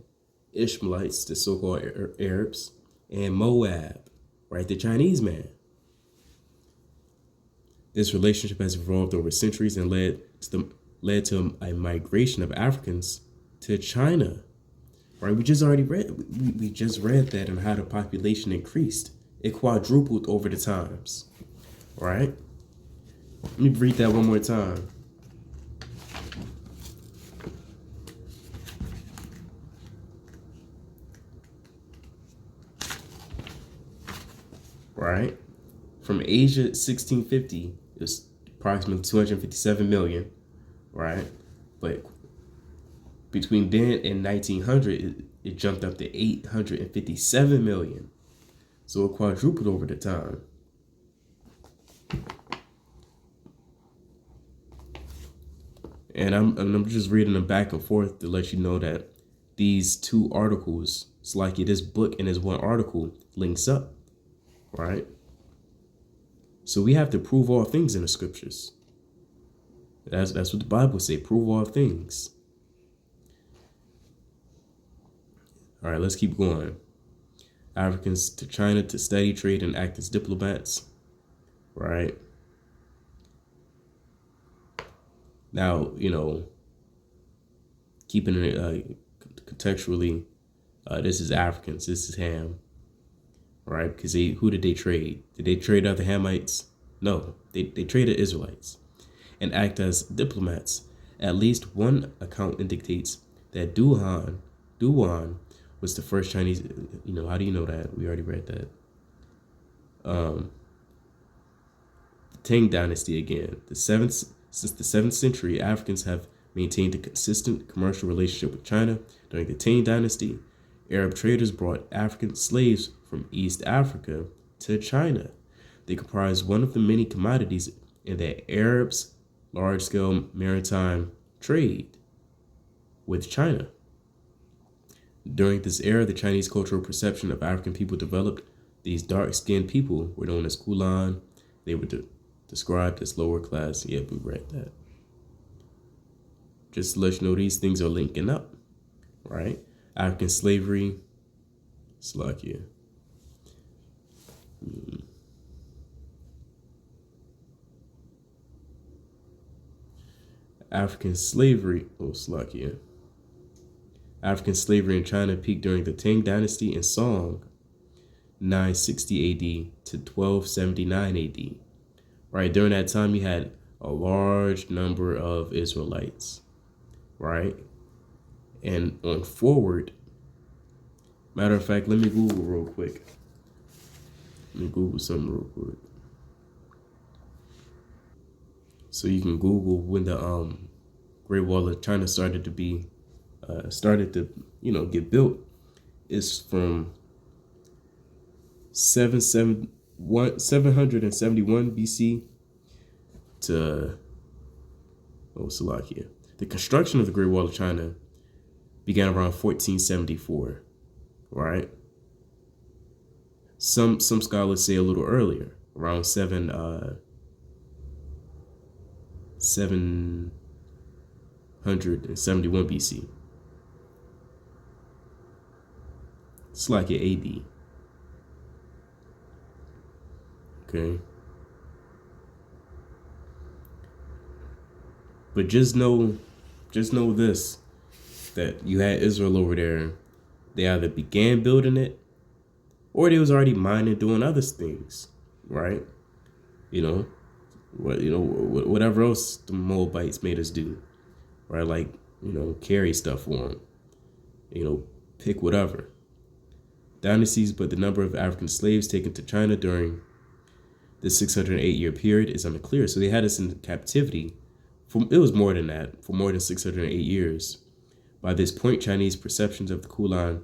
Ishmaelites, the so-called Arabs, and Moab, right, the Chinese man. This relationship has evolved over centuries and led to a migration of Africans to China. Right? We just read that and how the population increased. It quadrupled over the times. Right? Let me read that one more time. Right? From Asia 1650, it was approximately 257 million. Right? But between then and 1900, it jumped up to 857 million. So it quadrupled over the time. And I'm just reading them back and forth to let you know that these two articles, it's like this book and this one article links up, right? So we have to prove all things in the scriptures. That's what the Bible say, prove all things. All right, let's keep going. Africans to China to study, trade, and act as diplomats, right? Now, keeping it contextually, this is Africans, this is Ham, right? Because who did they trade? Did they trade other Hamites? No, they traded Israelites and act as diplomats. At least one account indicates that Duan was the first Chinese. How do you know that? We already read that. The Tang Dynasty again. Since the 7th century, Africans have maintained a consistent commercial relationship with China. During the Tang Dynasty, Arab traders brought African slaves from East Africa to China. They comprised one of the many commodities in the Arabs' large-scale maritime trade with China. During this era, the Chinese cultural perception of African people developed. These dark-skinned people were known as Kulan. They were described as lower class. Yeah, we read that. Just to let you know, these things are linking up, right? African slavery, Slovakia. African slavery, Slovakia. African slavery in China peaked during the Tang Dynasty in Song, 960 AD to 1279 AD. Right, during that time, you had a large number of Israelites, right? And on forward, matter of fact, let me Google real quick. Let me Google something real quick. So you can Google when the Great Wall of China started to get built. It's from 771 BC to Slovakia. The construction of the Great Wall of China began around 1474, right? Some scholars say a little earlier, around 771 BC. It's like an AD. Okay. But just know this, that you had Israel over there. They either began building it, or they was already mining, doing other things, right? Whatever else the Moabites made us do, right? Like, carry stuff for them, pick whatever. Dynasties, but the number of African slaves taken to China during the 608-year period is unclear. So they had us in captivity. It was more than that, for more than 608 years. By this point, Chinese perceptions of the Kunlun,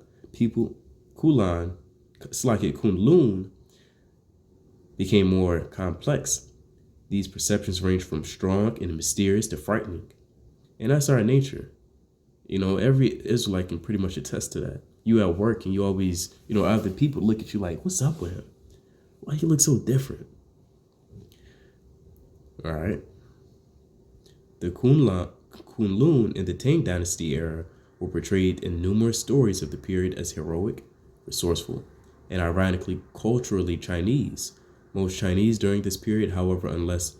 became more complex. These perceptions range from strong and mysterious to frightening. And that's our nature. Every Israelite can pretty much attest to that. You at work and you always, other people look at you like, what's up with him? Why he look so different? All right. The Kunlun in the Tang Dynasty era were portrayed in numerous stories of the period as heroic, resourceful, and ironically culturally Chinese. Most Chinese during this period, however, unless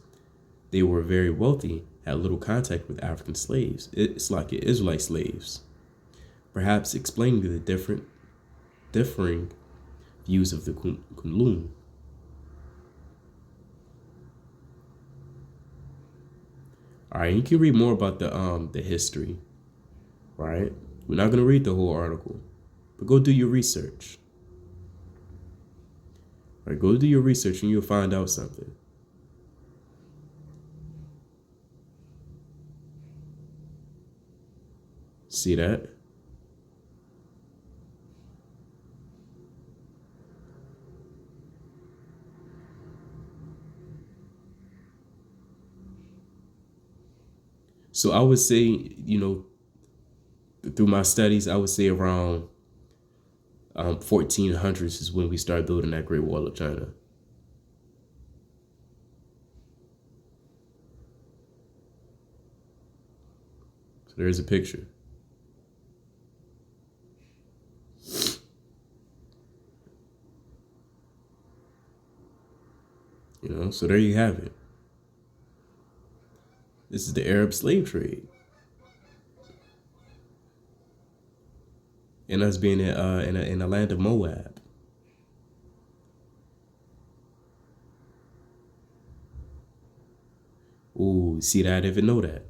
they were very wealthy, had little contact with African slaves. It's like Israelite slaves, perhaps explaining the differing views of the Kunlun. All right, you can read more about the history, right? We're not gonna read the whole article, but go do your research. All right, go do your research and you'll find out something. See that? So I would say, through my studies, I would say around 1400s is when we started building that Great Wall of China. So there's a picture. So there you have it. This is the Arab slave trade. And us being in the land of Moab. Ooh, see that? I didn't even know that.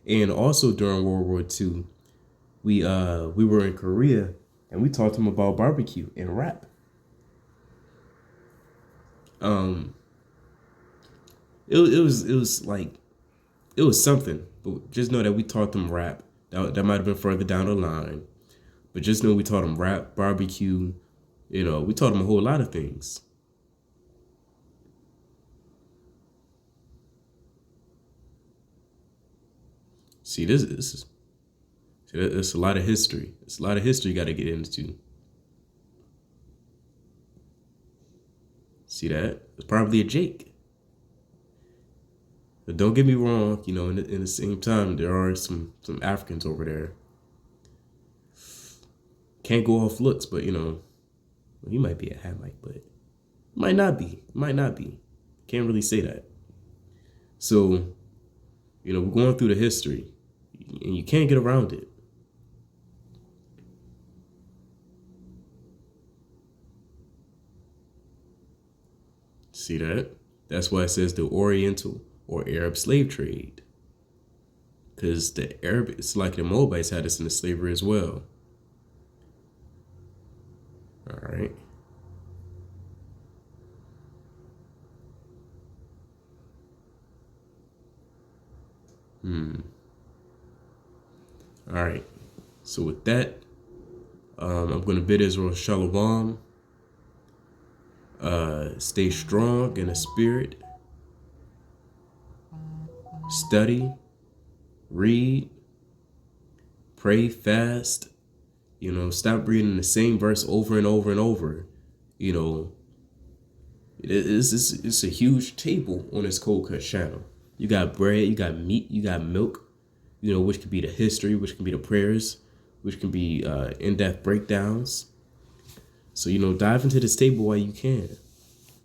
And also during World War II, we were in Korea and we taught them about barbecue and rap. It was something, but just know that we taught them rap. That might have been further down the line, but just know we taught them rap, barbecue. We taught them a whole lot of things. See, there's a lot of history. It's a lot of history you got to get into. See that? It's probably a Jake. But don't get me wrong, in the same time, there are some Africans over there. Can't go off looks, but he might be a Hamite, but might not be. Can't really say that. So, we're going through the history, and you can't get around it. See that? That's why it says the Oriental or Arab slave trade. Because it's like the Moabites had us into slavery as well. All right. All right. So with that, I'm going to bid Israel shalom. Stay strong in the spirit. Study, read, pray, fast. Stop reading the same verse over and over and over. It's a huge table on this Cold Cut channel. You got bread, you got meat, you got milk, which could be the history, which can be the prayers, which can be in-depth breakdowns. So, dive into this table while you can.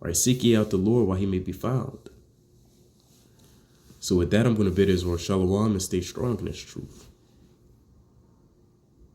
All right, seek ye out the Lord while he may be found. So with that, I'm going to bid Israel shalom and stay strong in this truth.